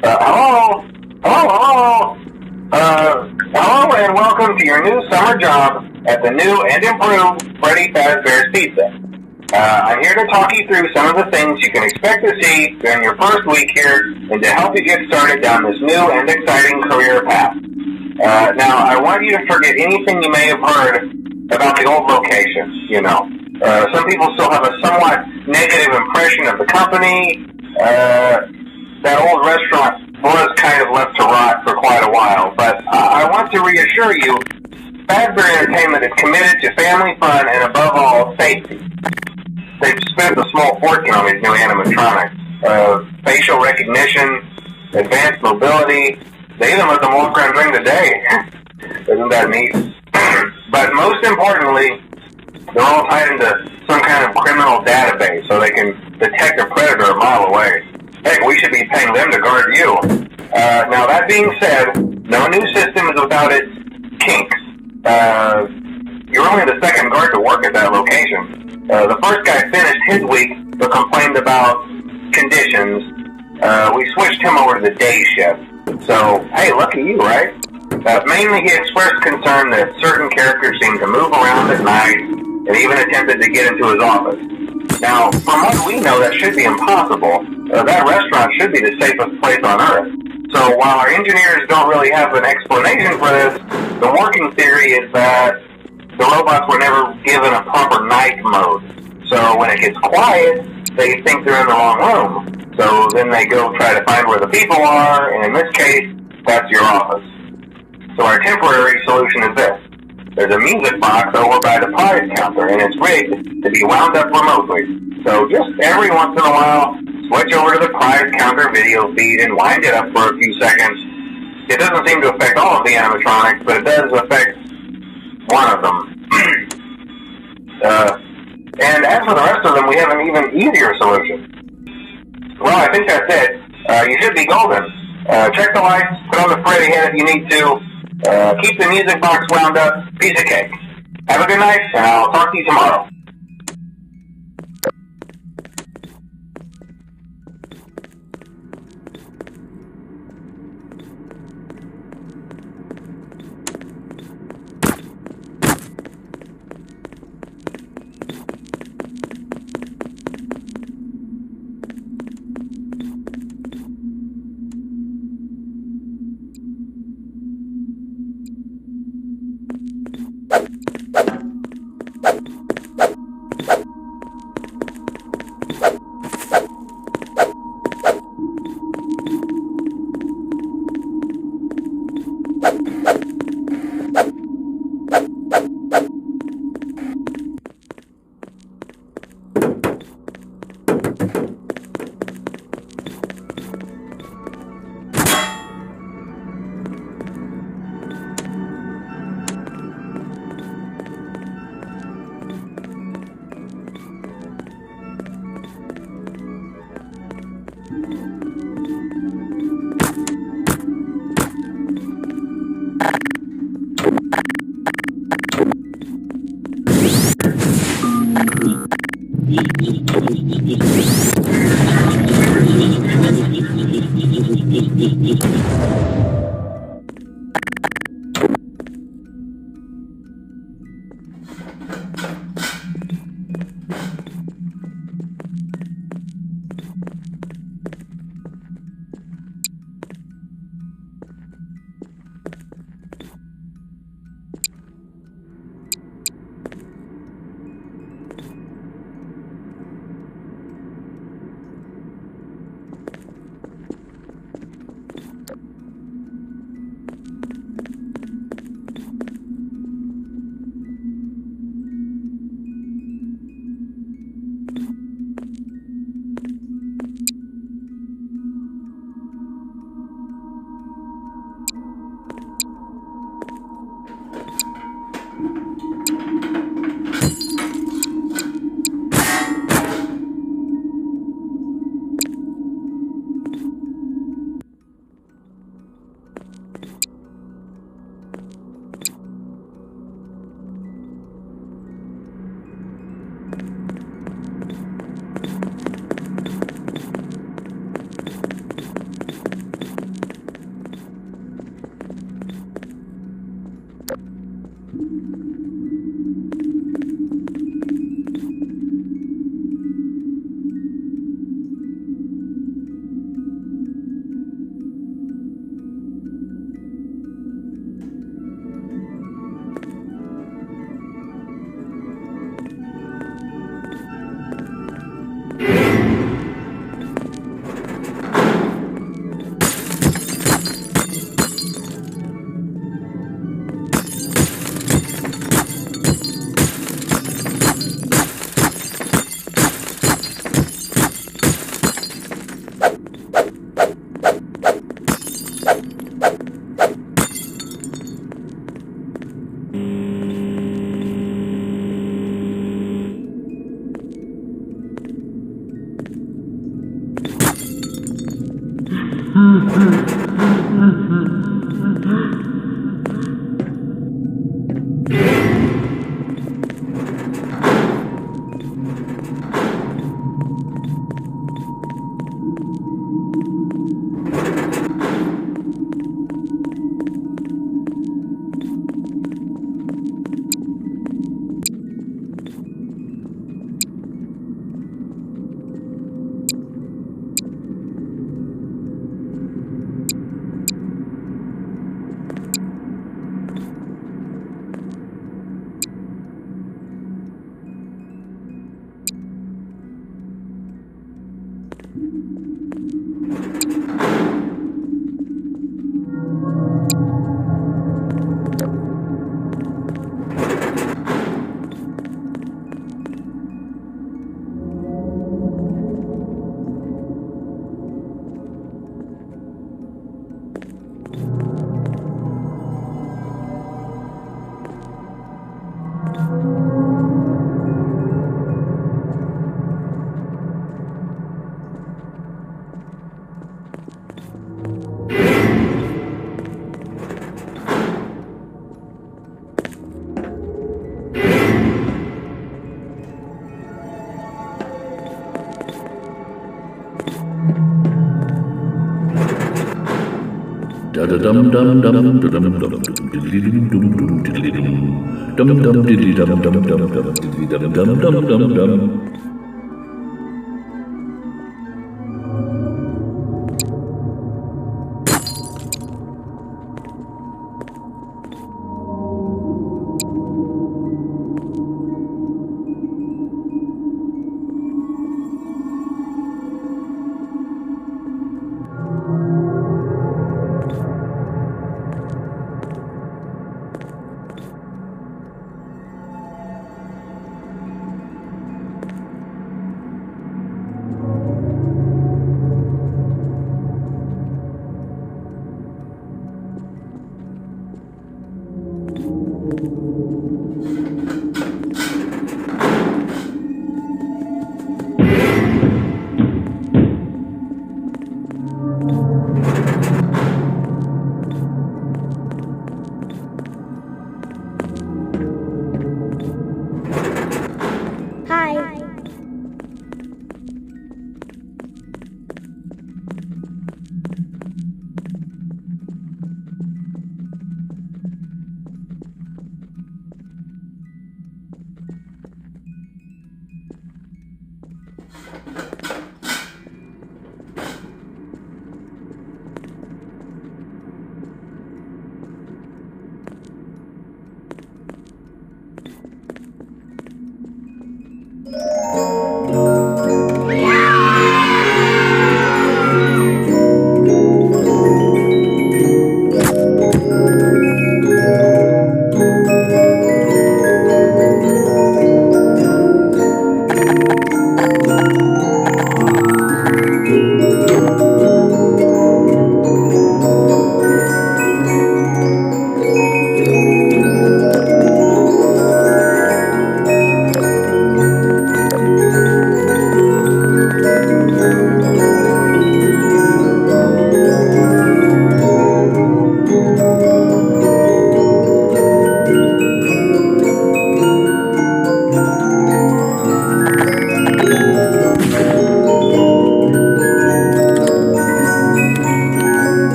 Hello? Hello? Hello and welcome to your new summer job at the new and improved Freddy Fazbear's Pizza. I'm here to talk you through some of the things you can expect to see during your first week here and to help you get started down this new and exciting career path. Now, I want you to forget anything you may have heard about the old location, you know. Some people still have a somewhat negative impression of the company. That old restaurant was kind of left to rot for quite a while, but I want to reassure you, Fazbear Entertainment is committed to family fun and above all, safety. They've spent a small fortune on these new animatronics. Facial recognition, advanced mobility, they even let them walk around during the day. Isn't that neat? But most importantly, they're all tied into some kind of criminal database so they can detect a predator a mile away. Heck, we should be paying them to guard you. Now, that being said, no new system is without its kinks. You're only the second guard to work at that location. The first guy finished his week but complained about conditions. We switched him over to the day shift. So, hey, lucky you, right? Mainly he expressed concern that certain characters seemed to move around at night and even attempted to get into his office. Now, from what we know, that should be impossible. That restaurant should be the safest place on Earth. So while our engineers don't really have an explanation for this, the working theory is that the robots were never given a proper night mode. So when it gets quiet, they think they're in the wrong room. So then they go try to find where the people are, and in this case, that's your office. So our temporary solution is this. There's a music box over by the prize counter, and it's rigged to be wound up remotely. So just every once in a while, switch over to the prize counter video feed and wind it up for a few seconds. It doesn't seem to affect all of the animatronics, but it does affect one of them. And as for the rest of them, we have an even easier solution. Well, I think that's it. You should be golden. Check the lights, put on the Freddy head if you need to. Keep the music box wound up. Piece of cake. Have a good night, and I'll talk to you tomorrow.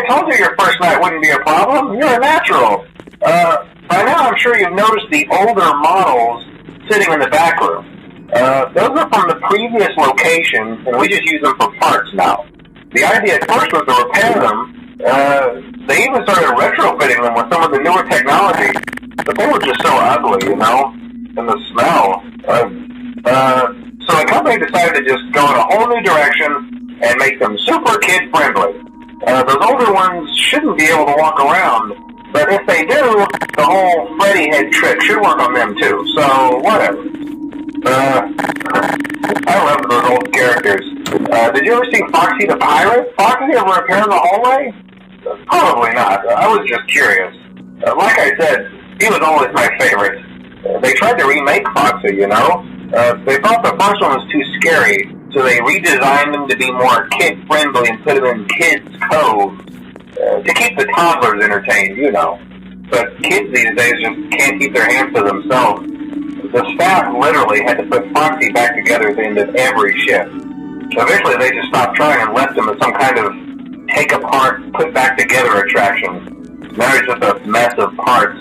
told you your first night wouldn't be a problem. You're a natural. By now I'm sure you've noticed the older models sitting in the back room. Those are from the previous location, and we just use them for parts now. The idea at first was to repair them. They even started retrofitting them with some of the newer technology, but they were just so ugly, you know, and the smell. So the company decided to just go in a whole new direction and make them super kid-friendly. Those older ones shouldn't be able to walk around, but if they do, the whole Freddy head trick should work on them too, so whatever. I love those old characters. Did you ever see Foxy the Pirate? Foxy ever appear in the hallway? Probably not. I was just curious. Like I said, he was always my favorite. They tried to remake Foxy, you know? They thought the first one was too scary, so they redesigned them to be more kid-friendly and put them in kids' codes to keep the toddlers entertained, you know. But kids these days just can't keep their hands to themselves. The staff literally had to put Foxy back together at the end of every shift. Eventually they just stopped trying and left him as some kind of take-apart, put-back-together attraction. Now he's just a mess of parts.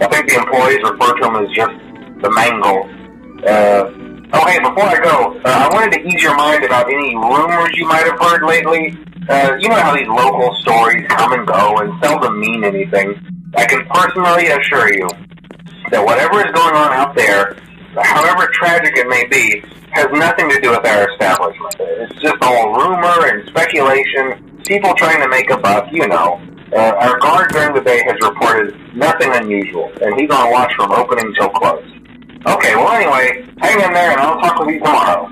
I think the employees refer to him as just the mangle. Okay, before I go, I wanted to ease your mind about any rumors you might have heard lately. You know how these local stories come and go and seldom mean anything. I can personally assure you that whatever is going on out there, however tragic it may be, has nothing to do with our establishment. It's just all rumor and speculation, people trying to make a buck, you know. Our guard during the day has reported nothing unusual, and he's on watch from opening till close. Okay, well anyway, hang in there and I'll talk with you tomorrow.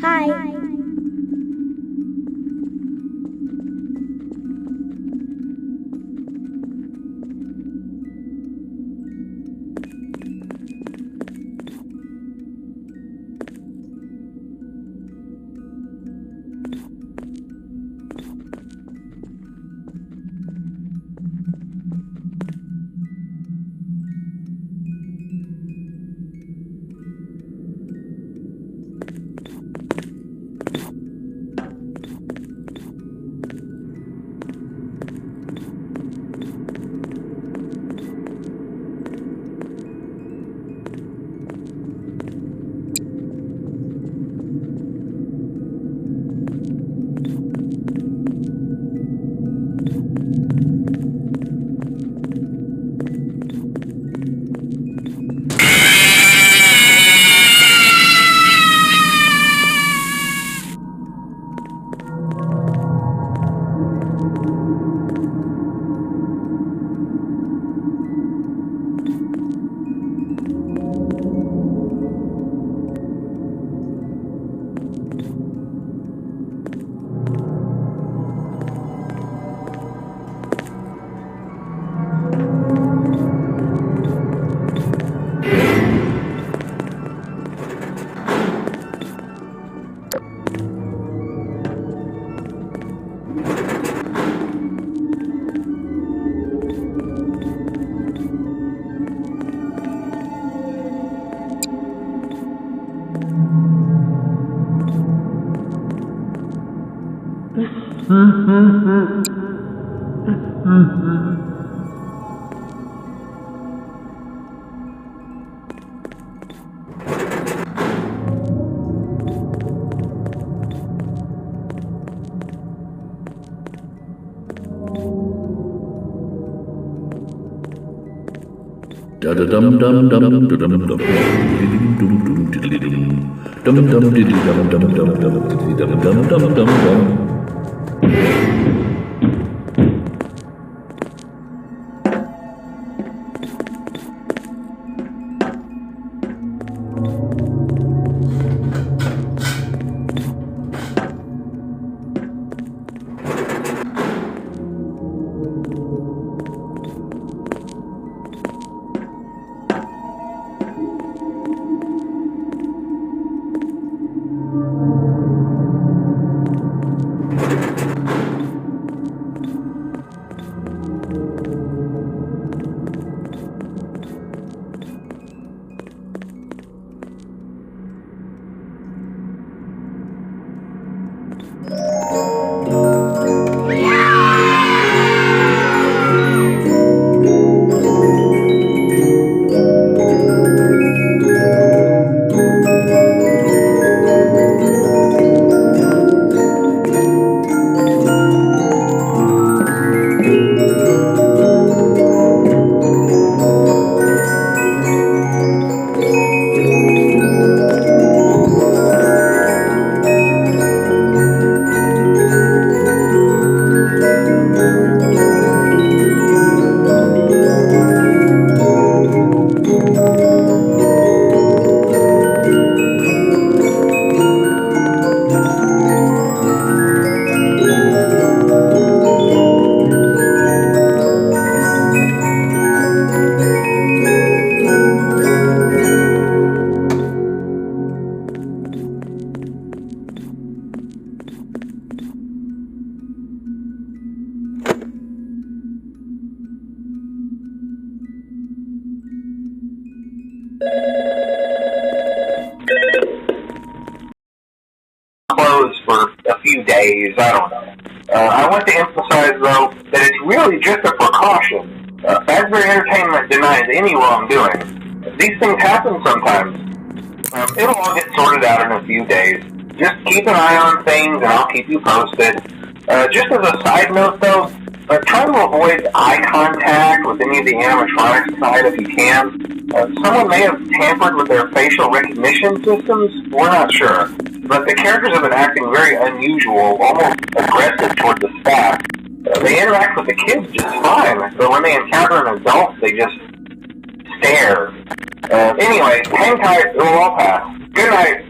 Hi. Da da dum dum dum dum dum dum dum dum dum dum dum. days, I don't know. I want to emphasize, though, that it's really just a precaution. Fazbear Entertainment denies any wrongdoing. These things happen sometimes. It'll all get sorted out in a few days. Just keep an eye on things, and I'll keep you posted. Just as a side note, though, try to avoid eye contact with any of the animatronics inside if you can. Someone may have tampered with their facial recognition systems. We're not sure. But the characters have been acting very unusual, almost aggressive toward the staff. They interact with the kids just fine, but when they encounter an adult, they just stare. Anyway, hang tight, it will all pass. Good night.